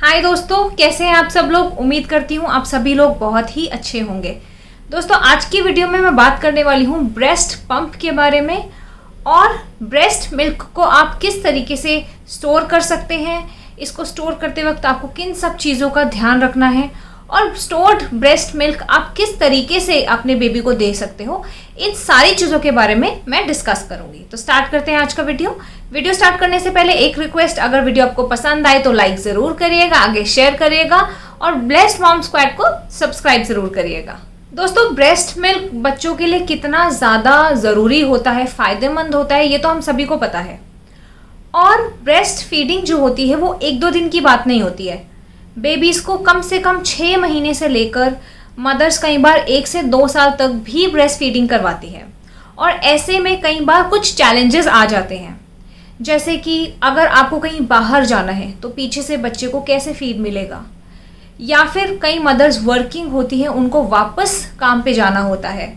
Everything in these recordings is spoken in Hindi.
हाय दोस्तों, कैसे हैं आप सब लोग। उम्मीद करती हूँ आप सभी लोग बहुत ही अच्छे होंगे। दोस्तों, आज की वीडियो में मैं बात करने वाली हूँ ब्रेस्ट पंप के बारे में और ब्रेस्ट मिल्क को आप किस तरीके से स्टोर कर सकते हैं। इसको स्टोर करते वक्त आपको किन सब चीज़ों का ध्यान रखना है और स्टोर्ड ब्रेस्ट मिल्क आप किस तरीके से अपने बेबी को दे सकते हो। इन सारी चीज़ों के बारे में मैं डिस्कस करूंगी। तो स्टार्ट करते हैं आज का वीडियो स्टार्ट करने से पहले एक रिक्वेस्ट, अगर वीडियो आपको पसंद आए तो लाइक ज़रूर करिएगा, आगे शेयर करिएगा और ब्लेस्ड मॉम स्क्वाड को सब्सक्राइब ज़रूर करिएगा। दोस्तों, ब्रेस्ट मिल्क बच्चों के लिए कितना ज़्यादा ज़रूरी होता है, फ़ायदेमंद होता है, ये तो हम सभी को पता है। और ब्रेस्ट फीडिंग जो होती है वो 1-2 दिन की बात नहीं होती है। बेबीज़ को कम से कम 6 महीने से लेकर मदर्स कई बार 1 से 2 साल तक भी ब्रेस्ट फीडिंग करवाती है। और ऐसे में कई बार कुछ चैलेंजेस आ जाते हैं, जैसे कि अगर आपको कहीं बाहर जाना है तो पीछे से बच्चे को कैसे फीड मिलेगा, या फिर कई मदर्स वर्किंग होती हैं, उनको वापस काम पे जाना होता है,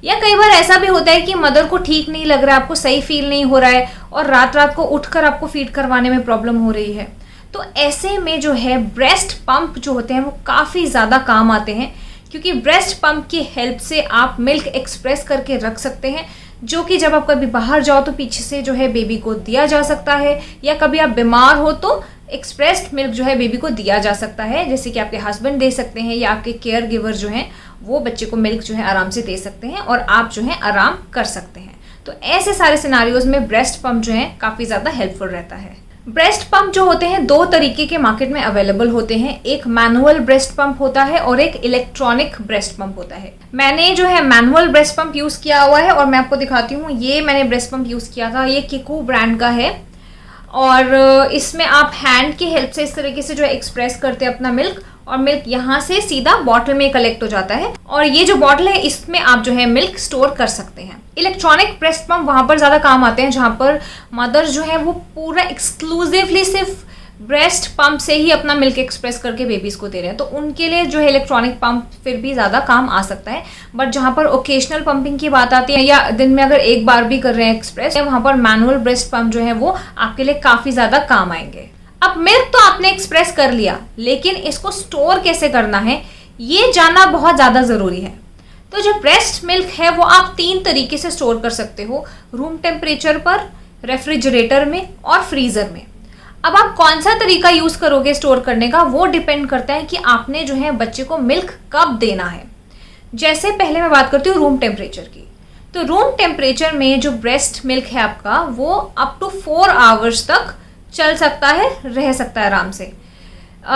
या कई बार ऐसा भी होता है कि मदर को ठीक नहीं लग रहा है, आपको सही फील नहीं हो रहा है और रात रात को उठकर आपको फीड करवाने में प्रॉब्लम हो रही है। तो ऐसे में जो है ब्रेस्ट पंप जो होते हैं वो काफ़ी ज़्यादा काम आते हैं, क्योंकि ब्रेस्ट पंप की हेल्प से आप मिल्क एक्सप्रेस करके रख सकते हैं, जो कि जब आप कभी बाहर जाओ तो पीछे से जो है बेबी को दिया जा सकता है, या कभी आप बीमार हो तो एक्सप्रेस्ड मिल्क जो है बेबी को दिया जा सकता है, जैसे कि आपके हस्बैंड दे सकते हैं या आपके केयर गिवर जो हैं वो बच्चे को मिल्क जो है आराम से दे सकते हैं और आप जो है आराम कर सकते हैं। तो ऐसे सारे सिनारियोज में ब्रेस्ट पंप जो है काफ़ी ज़्यादा हेल्पफुल रहता है। ब्रेस्ट पंप जो होते हैं 2 तरीके के मार्केट में अवेलेबल होते हैं, एक मैनुअल ब्रेस्ट पंप होता है और एक इलेक्ट्रॉनिक ब्रेस्ट पंप होता है। मैंने जो है मैनुअल ब्रेस्ट पंप यूज़ किया हुआ है और मैं आपको दिखाती हूँ। ये मैंने ब्रेस्ट पंप यूज़ किया था, ये किकू ब्रांड का है और इसमें आप हैंड की हेल्प से इस तरीके से जो है एक्सप्रेस करते हैं अपना मिल्क, और मिल्क यहाँ से सीधा बॉटल में कलेक्ट हो जाता है और ये जो बॉटल है इसमें आप जो है मिल्क स्टोर कर सकते हैं। इलेक्ट्रॉनिक ब्रेस्ट पंप वहाँ पर ज़्यादा काम आते हैं जहाँ पर मदर्स जो है वो पूरा एक्सक्लूसिवली सिर्फ ब्रेस्ट पंप से ही अपना मिल्क एक्सप्रेस करके बेबीज़ को दे रहे हैं, तो उनके लिए जो है इलेक्ट्रॉनिक पंप फिर भी ज़्यादा काम आ सकता है। बट जहाँ पर ओकेशनल पंपिंग की बात आती है या दिन में अगर एक बार भी कर रहे हैं एक्सप्रेस, वहाँ पर मैनुअल ब्रेस्ट पंप जो है वो आपके लिए काफ़ी ज़्यादा काम आएंगे। अब मिल्क तो आपने एक्सप्रेस कर लिया, लेकिन इसको स्टोर कैसे करना है ये जानना बहुत ज़्यादा ज़रूरी है। तो जो ब्रेस्ट मिल्क है वो आप 3 तरीके से स्टोर कर सकते हो, रूम टेम्परेचर पर, रेफ्रिजरेटर में और फ्रीज़र में। अब आप कौन सा तरीका यूज़ करोगे स्टोर करने का वो डिपेंड करता है कि आपने जो है बच्चे को मिल्क कब देना है। जैसे पहले मैं बात करती हूँ रूम टेम्परेचर की, तो रूम टेम्परेचर में जो ब्रेस्ट मिल्क है आपका वो अप टू 4 आवर्स तक चल सकता है, रह सकता है आराम से।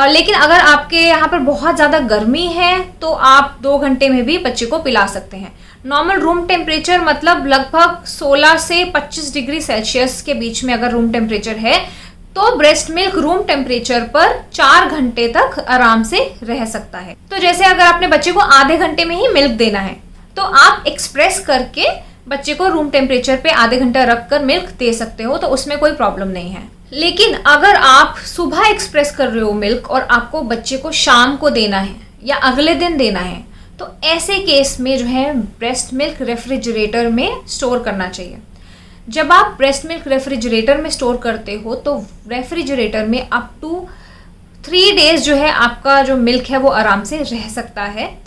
लेकिन अगर आपके यहाँ पर बहुत ज़्यादा गर्मी है तो आप 2 घंटे में भी बच्चे को पिला सकते हैं। नॉर्मल रूम टेम्परेचर मतलब लगभग 16 से 25 डिग्री सेल्सियस के बीच में अगर रूम टेम्परेचर है तो ब्रेस्ट मिल्क रूम टेम्परेचर पर 4 घंटे तक आराम से रह सकता है। तो जैसे अगर आपने बच्चे को आधे घंटे में ही मिल्क देना है तो आप एक्सप्रेस करके बच्चे को रूम टेम्परेचर पे आधे घंटा रख कर मिल्क दे सकते हो, तो उसमें कोई प्रॉब्लम नहीं है। लेकिन अगर आप सुबह एक्सप्रेस कर रहे हो मिल्क और आपको बच्चे को शाम को देना है या अगले दिन देना है, तो ऐसे केस में जो है ब्रेस्ट मिल्क रेफ्रिजरेटर में स्टोर करना चाहिए। जब आप ब्रेस्ट मिल्क रेफ्रिजरेटर में स्टोर करते हो तो रेफ्रिजरेटर में अप टू 3 डेज जो है आपका जो मिल्क है वो आराम से रह सकता है।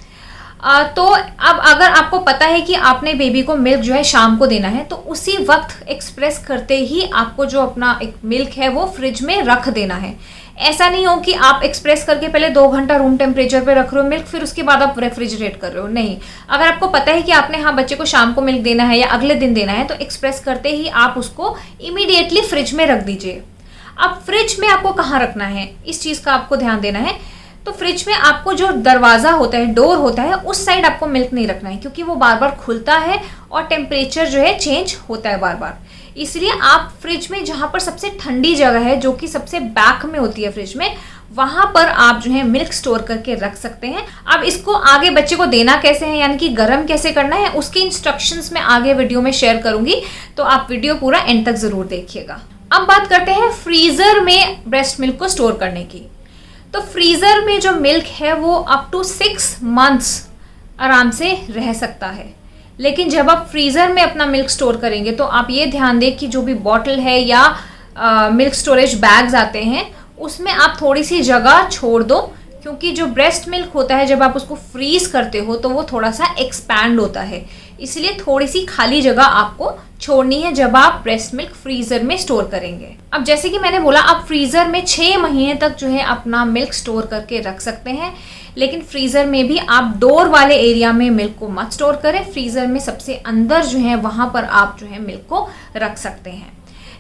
तो अब अगर आपको पता है कि आपने बेबी को मिल्क जो है शाम को देना है, तो उसी वक्त एक्सप्रेस करते ही आपको जो अपना एक मिल्क है वो फ्रिज में रख देना है। ऐसा नहीं हो कि आप एक्सप्रेस करके पहले 2 घंटा रूम टेम्परेचर पे रख रहे हो मिल्क, फिर उसके बाद आप रेफ्रिजरेट कर रहे हो। नहीं, अगर आपको पता है कि आपने बच्चे को शाम को मिल्क देना है या अगले दिन देना है, तो एक्सप्रेस करते ही आप उसको इमीडिएटली फ्रिज में रख दीजिए। अब फ्रिज में आपको कहाँ रखना है इस चीज़ का आपको ध्यान देना है। तो फ्रिज में आपको जो दरवाज़ा होता है, डोर होता है, उस साइड आपको मिल्क नहीं रखना है, क्योंकि वो बार बार खुलता है और टेम्परेचर जो है चेंज होता है बार बार। इसलिए आप फ्रिज में जहाँ पर सबसे ठंडी जगह है, जो कि सबसे बैक में होती है फ्रिज में, वहाँ पर आप जो है मिल्क स्टोर करके रख सकते हैं। अब इसको आगे बच्चे को देना कैसे है, यानी कि गर्म कैसे करना है, उसके इंस्ट्रक्शंस मैं आगे वीडियो में शेयर करूँगी, तो आप वीडियो पूरा एंड तक ज़रूर देखिएगा। अब बात करते हैं फ्रीज़र में ब्रेस्ट मिल्क को स्टोर करने की। तो फ्रीज़र में जो मिल्क है वो अप टू 6 मंथ्स आराम से रह सकता है। लेकिन जब आप फ्रीज़र में अपना मिल्क स्टोर करेंगे तो आप ये ध्यान दें कि जो भी बॉटल है या मिल्क स्टोरेज बैग्स आते हैं उसमें आप थोड़ी सी जगह छोड़ दो, क्योंकि जो ब्रेस्ट मिल्क होता है जब आप उसको फ्रीज करते हो तो वो थोड़ा सा एक्सपैंड होता है, इसलिए थोड़ी सी खाली जगह आपको छोड़नी है जब आप ब्रेस्ट मिल्क फ्रीजर में स्टोर करेंगे। अब जैसे कि मैंने बोला, आप फ्रीजर में 6 महीने तक जो है अपना मिल्क स्टोर करके रख सकते हैं, लेकिन फ्रीजर में भी आप डोर वाले एरिया में मिल्क को मत स्टोर करें। फ्रीजर में सबसे अंदर जो है वहां पर आप जो है मिल्क को रख सकते हैं।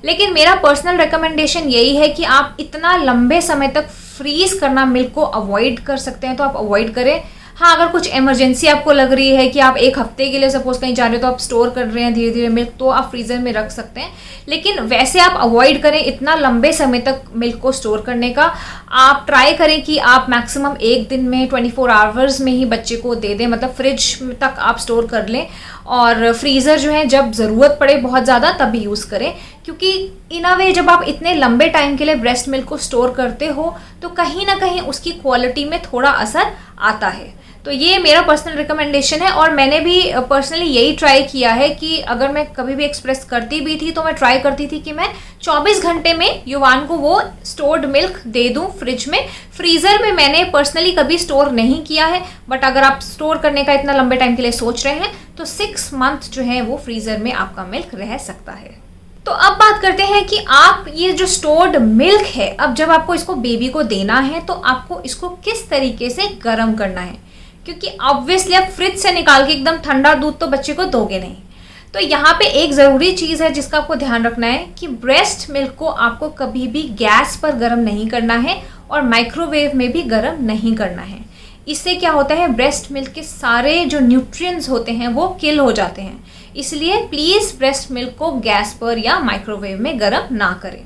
लेकिन मेरा पर्सनल रिकमेंडेशन यही है कि आप इतना लंबे समय तक फ्रीज करना मिल्क को अवॉइड कर सकते हैं तो आप अवॉइड करें। हाँ, अगर कुछ इमरजेंसी आपको लग रही है कि आप 1 हफ्ते के लिए सपोज कहीं जा रहे हो तो आप स्टोर कर रहे हैं धीरे धीरे मिल्क, तो आप फ्रीजर में रख सकते हैं, लेकिन वैसे आप अवॉइड करें इतना लंबे समय तक मिल्क को स्टोर करने का। आप ट्राई करें कि आप मैक्सिमम 1 दिन में 24 आवर्स में ही बच्चे को दे दें, मतलब फ्रिज तक आप स्टोर कर लें, और फ्रीज़र जो है जब ज़रूरत पड़े बहुत ज़्यादा तभी यूज़ करें, क्योंकि इन अ वे जब आप इतने लंबे टाइम के लिए ब्रेस्ट मिल्क को स्टोर करते हो तो कहीं ना कहीं उसकी क्वालिटी में थोड़ा असर आता है। तो ये मेरा पर्सनल रिकमेंडेशन है, और मैंने भी पर्सनली यही ट्राई किया है कि अगर मैं कभी भी एक्सप्रेस करती भी थी तो मैं ट्राई करती थी कि मैं 24 घंटे में युवान को वो स्टोर्ड मिल्क दे दूं फ्रिज में। फ्रीज़र में मैंने पर्सनली कभी स्टोर नहीं किया है, बट अगर आप स्टोर करने का इतना लंबे टाइम के लिए सोच रहे हैं तो 6 मंथ जो है वो फ्रीज़र में आपका मिल्क रह सकता है। तो अब बात करते हैं कि आप ये जो स्टोर्ड मिल्क है, अब जब आपको इसको बेबी को देना है तो आपको इसको किस तरीके से गर्म करना है, क्योंकि ऑब्वियसली आप फ्रिज से निकाल के एकदम ठंडा दूध तो बच्चे को दोगे नहीं। तो यहाँ पे एक ज़रूरी चीज़ है जिसका आपको ध्यान रखना है कि ब्रेस्ट मिल्क को आपको कभी भी गैस पर गर्म नहीं करना है और माइक्रोवेव में भी गर्म नहीं करना है। इससे क्या होता है, ब्रेस्ट मिल्क के सारे जो न्यूट्रिएंट्स होते हैं वो किल हो जाते हैं। इसलिए प्लीज़ ब्रेस्ट मिल्क को गैस पर या माइक्रोवेव में गर्म ना करें।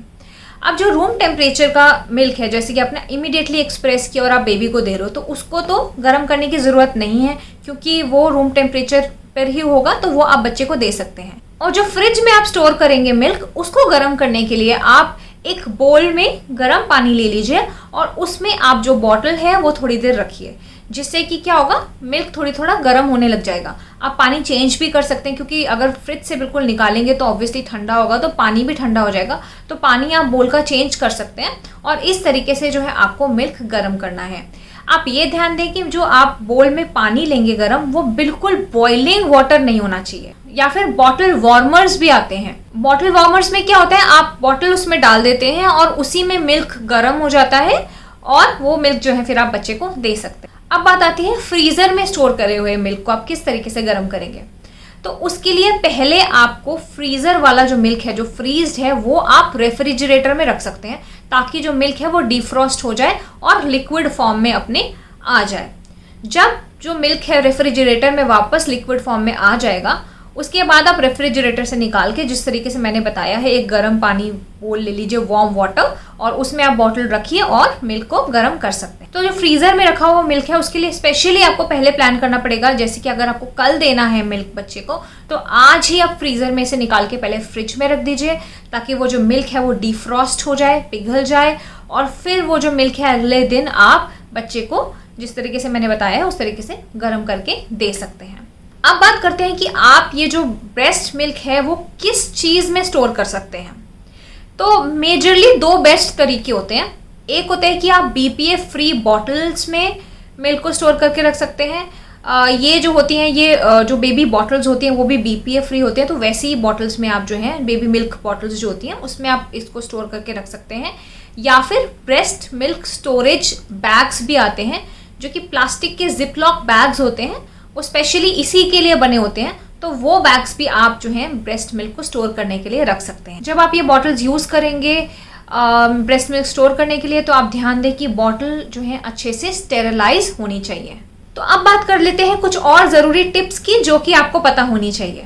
अब जो रूम टेम्परेचर का मिल्क है, जैसे कि आपने इमीडिएटली एक्सप्रेस किया और आप बेबी को दे रहे हो, तो उसको तो गर्म करने की ज़रूरत नहीं है, क्योंकि वो रूम टेम्परेचर पर ही होगा, तो वो आप बच्चे को दे सकते हैं। और जो फ्रिज में आप स्टोर करेंगे मिल्क, उसको गर्म करने के लिए आप एक बोल में गर्म पानी ले लीजिए और उसमें आप जो बॉटल है वो थोड़ी देर रखिए, जिससे कि क्या होगा, मिल्क थोड़ा गर्म होने लग जाएगा। आप पानी चेंज भी कर सकते हैं, क्योंकि अगर फ्रिज से बिल्कुल निकालेंगे तो ऑब्वियसली ठंडा होगा, तो पानी भी ठंडा हो जाएगा। तो पानी आप बोल का चेंज कर सकते हैं और इस तरीके से जो है आपको मिल्क गर्म करना है। आप ये ध्यान दें कि जो आप बोल में पानी लेंगे गर्म, वो बिल्कुल बॉइलिंग वाटर नहीं होना चाहिए। या फिर बॉटल वार्मर्स भी आते हैं। बॉटल वार्मर्स में क्या होता है, आप बॉटल उसमें डाल देते हैं और उसी में मिल्क गर्म हो जाता है और वो मिल्क जो है फिर आप बच्चे को दे सकते हैं। अब बात आती है फ्रीजर में स्टोर करे हुए मिल्क को आप किस तरीके से गर्म करेंगे। तो उसके लिए पहले आपको फ्रीजर वाला जो मिल्क है, जो फ्रीज्ड है, वो आप रेफ्रिजरेटर में रख सकते हैं, ताकि जो मिल्क है वो डिफ्रॉस्ट हो जाए और लिक्विड फॉर्म में अपने आ जाए। जब जो मिल्क है रेफ्रिजरेटर में वापस लिक्विड फॉर्म में आ जाएगा, उसके बाद आप रेफ्रिजरेटर से निकाल के, जिस तरीके से मैंने बताया है, एक गर्म पानी बोल ले लीजिए, वार्म वाटर, और उसमें आप बॉटल रखिए और मिल्क को गर्म कर सकते हैं। तो जो फ्रीजर में रखा हुआ मिल्क है उसके लिए स्पेशली आपको पहले प्लान करना पड़ेगा। जैसे कि अगर आपको कल देना है मिल्क बच्चे को, तो आज ही आप फ्रीजर में से निकाल के पहले फ्रिज में रख दीजिए, ताकि वो जो मिल्क है वो डिफ्रॉस्ट हो जाए, पिघल जाए, और फिर वो जो मिल्क है अगले दिन आप बच्चे को जिस तरीके से मैंने बताया है उस तरीके से गर्म करके दे सकते हैं। अब बात करते हैं कि आप ये जो ब्रेस्ट मिल्क है वो किस चीज़ में स्टोर कर सकते हैं। तो मेजरली 2 बेस्ट तरीके होते हैं। एक होता है कि आप BPA फ्री बॉटल्स में मिल्क को स्टोर करके रख सकते हैं। ये जो होती हैं, ये जो बेबी बॉटल्स होती हैं वो भी BPA फ्री होते हैं, तो वैसे ही बॉटल्स में आप जो है बेबी मिल्क बॉटल्स जो होती हैं उसमें आप इसको स्टोर करके रख सकते हैं। या फिर ब्रेस्ट मिल्क स्टोरेज बैग्स भी आते हैं, जो कि प्लास्टिक के जिपलॉक बैग्स होते हैं, वो स्पेशली इसी के लिए बने होते हैं। तो वो बैग्स भी आप जो है ब्रेस्ट मिल्क को स्टोर करने के लिए रख सकते हैं। जब आप ये बॉटल्स यूज़ करेंगे ब्रेस्ट मिल्क स्टोर करने के लिए, तो आप ध्यान दें कि बॉटल जो है अच्छे से स्टेरिलाइज होनी चाहिए। तो अब बात कर लेते हैं कुछ और ज़रूरी टिप्स की, जो कि आपको पता होनी चाहिए।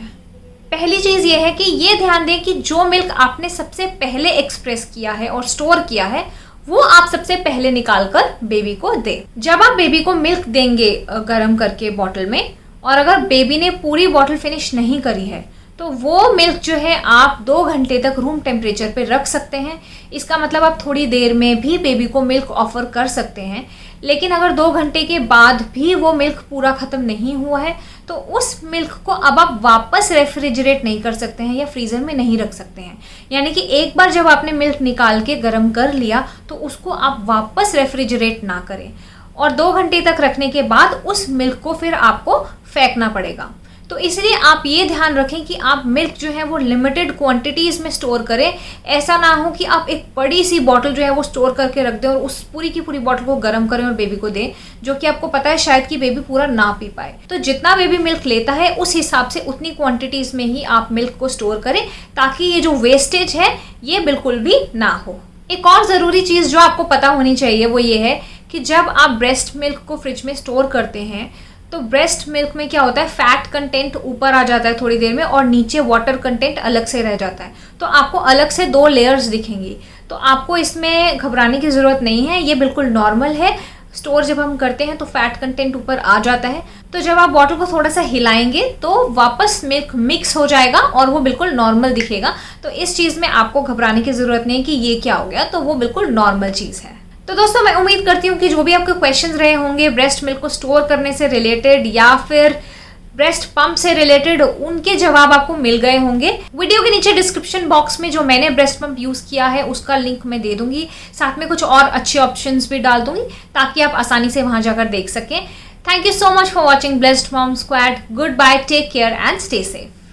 पहली चीज़ ये है कि ये ध्यान दें कि जो मिल्क आपने सबसे पहले एक्सप्रेस किया है और स्टोर किया है, वो आप सबसे पहले निकाल कर बेबी को दें। जब आप बेबी को मिल्क देंगे गर्म करके बॉटल में, और अगर बेबी ने पूरी बॉटल फिनिश नहीं करी है, तो वो मिल्क जो है आप 2 घंटे तक रूम टेम्परेचर पे रख सकते हैं। इसका मतलब आप थोड़ी देर में भी बेबी को मिल्क ऑफर कर सकते हैं। लेकिन अगर 2 घंटे के बाद भी वो मिल्क पूरा ख़त्म नहीं हुआ है तो उस मिल्क को अब आप वापस रेफ्रिजरेट नहीं कर सकते हैं या फ्रीज़र में नहीं रख सकते हैं। यानी कि एक बार जब आपने मिल्क निकाल के गर्म कर लिया तो उसको आप वापस रेफ्रिजरेट ना करें, और 2 घंटे तक रखने के बाद उस मिल्क को फिर आपको फेंकना पड़ेगा। तो इसलिए आप ये ध्यान रखें कि आप मिल्क जो है वो लिमिटेड क्वांटिटीज़ में स्टोर करें। ऐसा ना हो कि आप एक बड़ी सी बॉटल जो है वो स्टोर करके रख दें और उस पूरी की पूरी बॉटल को गर्म करें और बेबी को दें, जो कि आपको पता है शायद कि बेबी पूरा ना पी पाए। तो जितना बेबी मिल्क लेता है उस हिसाब से उतनी क्वांटिटीज़ में ही आप मिल्क को स्टोर करें, ताकि ये जो वेस्टेज है ये बिल्कुल भी ना हो। एक और ज़रूरी चीज़ जो आपको पता होनी चाहिए वो ये है कि जब आप ब्रेस्ट मिल्क को फ्रिज में स्टोर करते हैं तो ब्रेस्ट मिल्क में क्या होता है, फैट कंटेंट ऊपर आ जाता है थोड़ी देर में और नीचे वाटर कंटेंट अलग से रह जाता है। तो आपको अलग से 2 लेयर्स दिखेंगी। तो आपको इसमें घबराने की ज़रूरत नहीं है, ये बिल्कुल नॉर्मल है। स्टोर जब हम करते हैं तो फैट कंटेंट ऊपर आ जाता है, तो जब आप बॉटल को थोड़ा सा हिलाएंगे तो वापस मिल्क मिक्स हो जाएगा और वो बिल्कुल नॉर्मल दिखेगा। तो इस चीज़ में आपको घबराने की ज़रूरत नहीं कि ये क्या हो गया, तो वो बिल्कुल नॉर्मल चीज़ है। तो दोस्तों मैं उम्मीद करती हूँ कि जो भी आपके क्वेश्चंस रहे होंगे ब्रेस्ट मिल्क को स्टोर करने से रिलेटेड या फिर ब्रेस्ट पंप से रिलेटेड, उनके जवाब आपको मिल गए होंगे। वीडियो के नीचे डिस्क्रिप्शन बॉक्स में जो मैंने ब्रेस्ट पंप यूज़ किया है उसका लिंक मैं दे दूंगी, साथ में कुछ और अच्छे ऑप्शंस भी डाल दूंगी ताकि आप आसानी से वहां जाकर देख सकें। Thank you so much for watching blessed mom squad. Good bye, take care and stay safe.